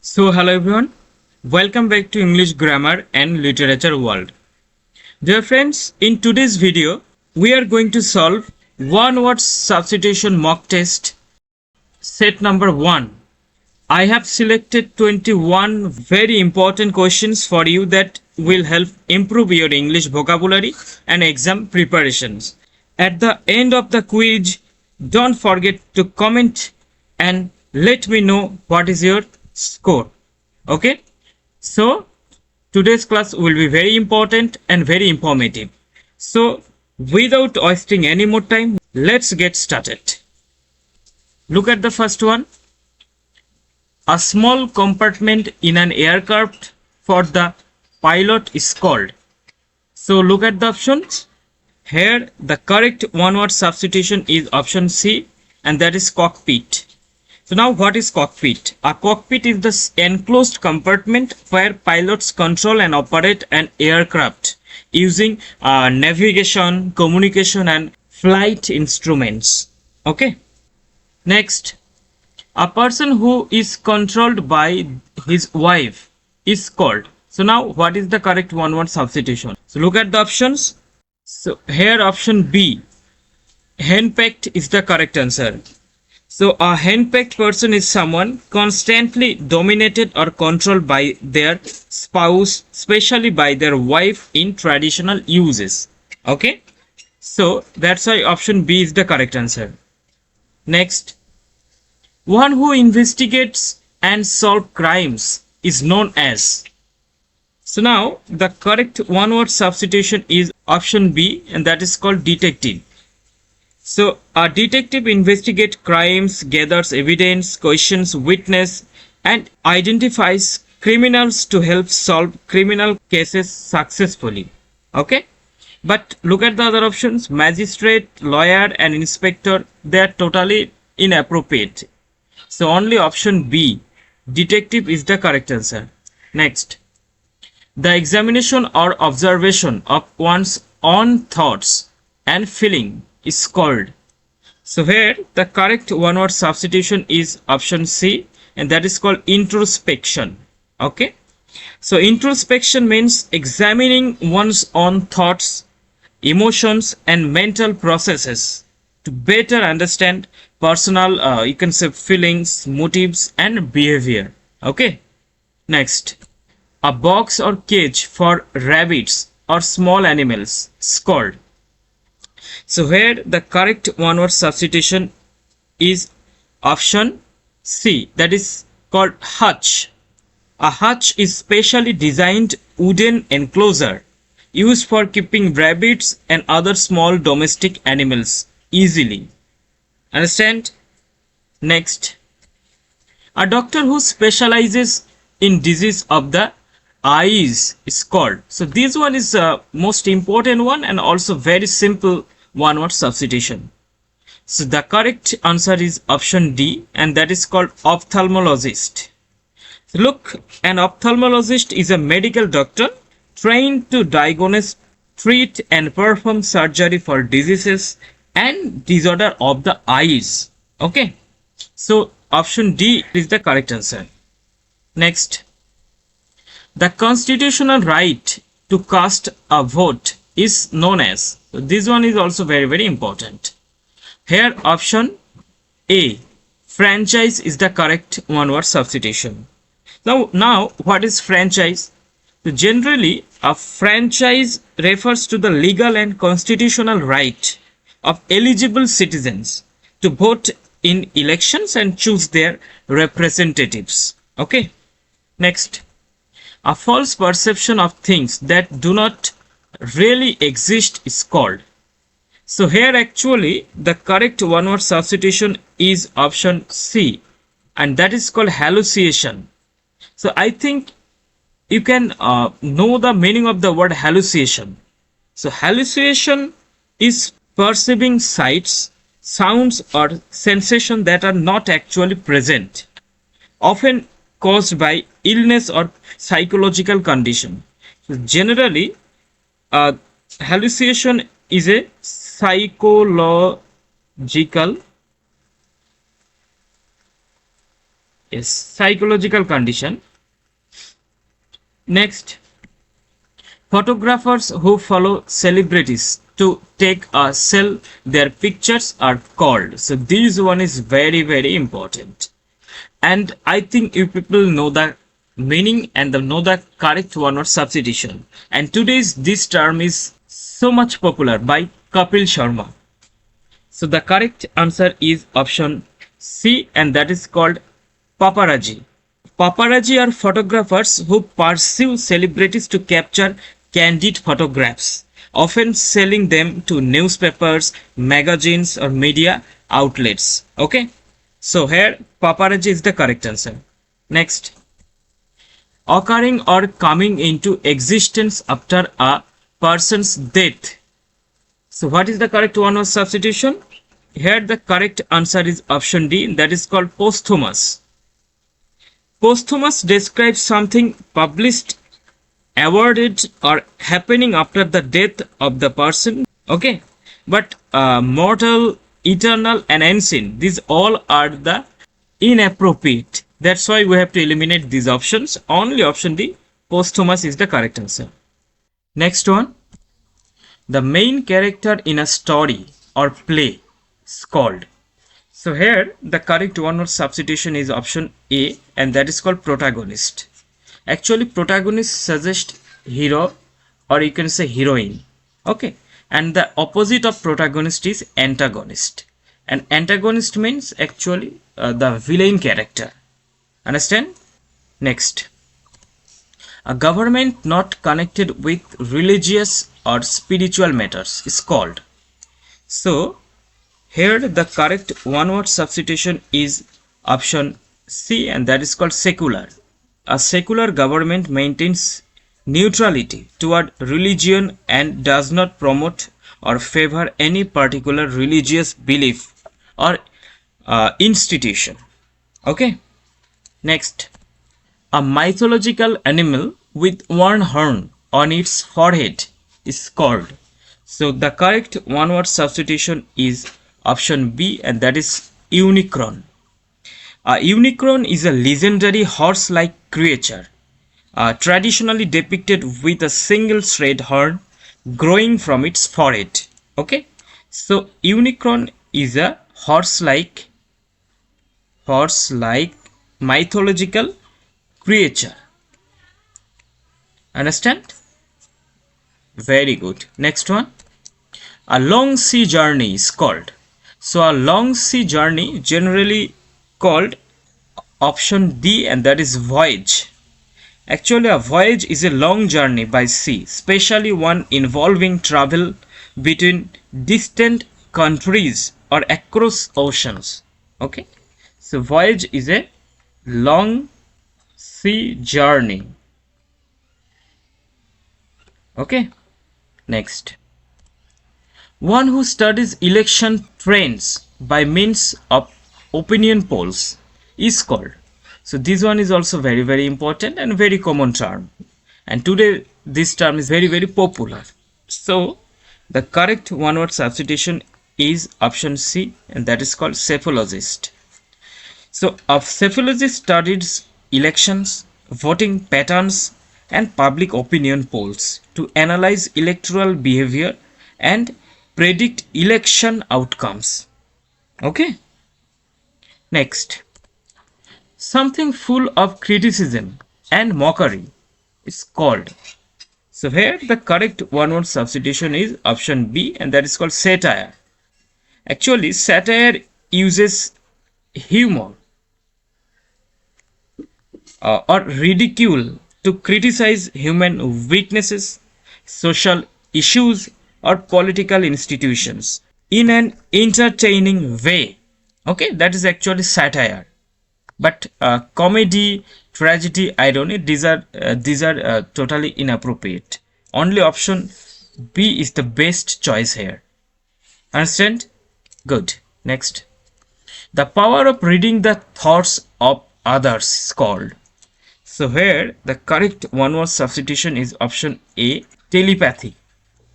So hello everyone, welcome back to English Grammar and Literature World. Dear friends, in today's video, we are going to solve one-word substitution mock test set number 1. I have selected 21 very important questions for you that will help improve your English vocabulary and exam preparations. At the end of the quiz, don't forget to comment and let me know what is your score. Okay, so today's class will be very important and very informative. So without wasting any more time, let's get started. Look at the first one. A small compartment in an aircraft for the pilot is called. So look at the options. Here the correct one-word substitution is option C, and that is cockpit. So now what is cockpit? A cockpit is the enclosed compartment where pilots control and operate an aircraft using navigation, communication and flight instruments. Okay. Next, a person who is controlled by his wife is called. So now what is the correct one-word substitution? So look at the options. So here option B, henpecked is the correct answer. So a henpecked person is someone constantly dominated or controlled by their spouse, especially by their wife in traditional uses. Okay. So that's why option B is the correct answer. Next, one who investigates and solves crimes is known as. So now the correct one-word substitution is option B, and that is called detective. So a detective investigates crimes, gathers evidence, questions witness and identifies criminals to help solve criminal cases successfully. Okay, but look at the other options. Magistrate, lawyer and inspector, they are totally inappropriate. So only option B, detective, is the correct answer. Next, the examination or observation of one's own thoughts and feeling is called. So here the correct one-word substitution is option C, and that is called introspection. Okay, so introspection means examining one's own thoughts, emotions and mental processes to better understand personal you can say feelings, motives and behavior. Okay. Next, a box or cage for rabbits or small animals is called. So here the correct one-word substitution is option C, that is called hutch. A hutch is specially designed wooden enclosure used for keeping rabbits and other small domestic animals easily. Understand? Next, a doctor who specializes in disease of the eyes is called. So this one is the most important one and also very simple one-word substitution. So the correct answer is option D, and that is called ophthalmologist. So look, an ophthalmologist is a medical doctor trained to diagnose, treat and perform surgery for diseases and disorder of the eyes. Okay, so option D is the correct answer. Next, the constitutional right to cast a vote is known as. So this one is also very important. Here option A, franchise, is the correct one-word substitution. Now what is franchise? So generally a franchise refers to the legal and constitutional right of eligible citizens to vote in elections and choose their representatives. Okay. Next, a false perception of things that do not really exist is called. So here actually the correct one-word substitution is option C, and that is called hallucination. So I think you can know the meaning of the word hallucination. So hallucination is perceiving sights, sounds or sensations that are not actually present, often caused by illness or psychological condition. So generally hallucination is a psychological Yes, psychological condition. Next, photographers who follow celebrities to take or sell their pictures are called. So this one is very important. And I think you people know the meaning and know the correct one-word substitution. And today's this term is so much popular by Kapil Sharma. So the correct answer is option C, and that is called paparazzi. Paparazzi are photographers who pursue celebrities to capture candid photographs, often selling them to newspapers, magazines, or media outlets. Okay, so here paparazzi is the correct answer. Next, occurring or coming into existence after a person's death. So what is the correct one-word substitution? Here the correct answer is option D, that is called posthumous. Posthumous describes something published, awarded, or happening after the death of the person. Okay, but mortal, eternal, and ancient, these all are the inappropriate. That's why we have to eliminate these options. Only option D, posthumous, is the correct answer. Next one, the main character in a story or play is called. So here the correct one-word substitution is option A, and that is called protagonist. Actually, protagonist suggests hero, or you can say heroine. Okay, and the opposite of protagonist is antagonist. And antagonist means actually the villain character. Understand? Next, a government not connected with religious or spiritual matters is called. So here the correct one-word substitution is option C, and that is called secular. A secular government maintains neutrality toward religion and does not promote or favor any particular religious belief or institution. Okay. Next, a mythological animal with one horn on its forehead is called. So the correct one-word substitution is option B, and that is unicorn. A unicorn is a legendary horse-like creature, traditionally depicted with a single thread horn growing from its forehead. Okay, so unicorn is a horse-like mythological creature. Understand? Very good. Next one, a long sea journey is called. So a long sea journey generally called option D, and that is voyage. Actually, a voyage is a long journey by sea, especially one involving travel between distant countries or across oceans. Okay, so voyage is a long sea journey. Okay, next, one who studies election trends by means of opinion polls is called. So this one is also very important and very common term, and today this term is very popular. So the correct one-word substitution is option C, and that is called cephalogist. So a cephalogist studies elections, voting patterns, and public opinion polls to analyze electoral behavior and predict election outcomes. Okay. Next, something full of criticism and mockery is called. So here the correct one-word substitution is option B, and that is called satire. Actually, satire uses humor or ridicule to criticize human weaknesses, social issues, or political institutions in an entertaining way. Okay, that is actually satire. But comedy, tragedy, irony, these are totally inappropriate. Only option B is the best choice here. Understand? Good. Next, the power of reading the thoughts of others is called. So here the correct one-word substitution is option A, telepathy.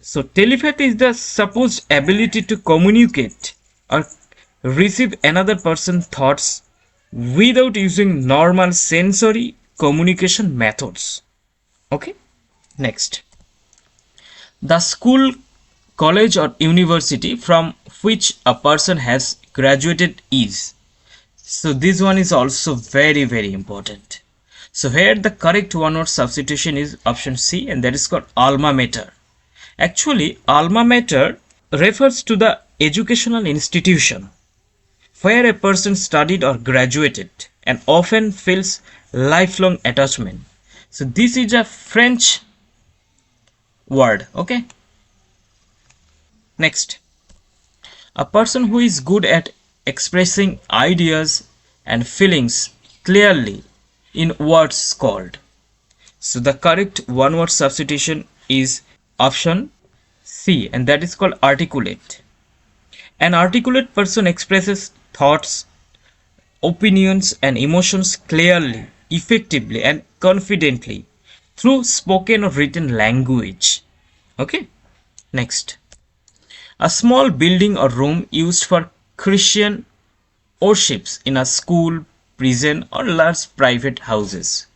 So telepathy is the supposed ability to communicate or receive another person's thoughts without using normal sensory communication methods. Okay, next. The school, college, or university from which a person has graduated is. So this one is also very important. So here the correct one-word substitution is option C, and that is called alma mater. Actually, alma mater refers to the educational institution where a person studied or graduated and often feels lifelong attachment. So this is a French word. Okay. Next, a person who is good at expressing ideas and feelings clearly in words called. So the correct one word substitution is option C, and that is called articulate. An articulate person expresses thoughts, opinions, and emotions clearly, effectively, and confidently through spoken or written language. Okay, next. A small building or room used for Christian worships in a school, prison, or large private houses.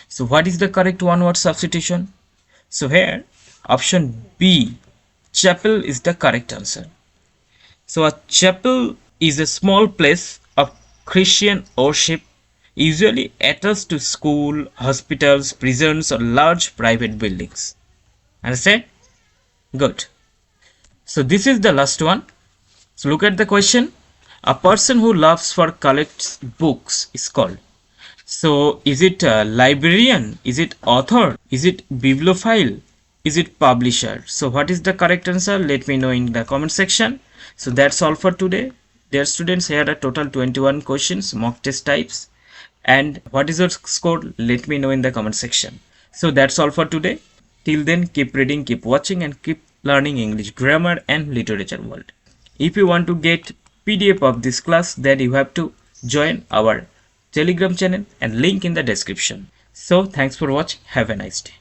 So what is the correct one word substitution? So here option B, chapel, is the correct answer. So a chapel is a small place of Christian worship, usually attached to school, hospitals, prisons, or large private buildings. Understand? Good. So this is the last one. So look at the question. A person who loves for collects books is called. So is it a librarian? Is it author? Is it bibliophile? Is it publisher? So what is the correct answer? Let me know in the comment section. So that's all for today. Dear students, here are total 21 questions, mock test types. And what is your score? Let me know in the comment section. So that's all for today. Till then, keep reading, keep watching, and keep learning English grammar and literature world. If you want to get PDF of this class, then you have to join our Telegram channel and link in the description. So thanks for watching. Have a nice day.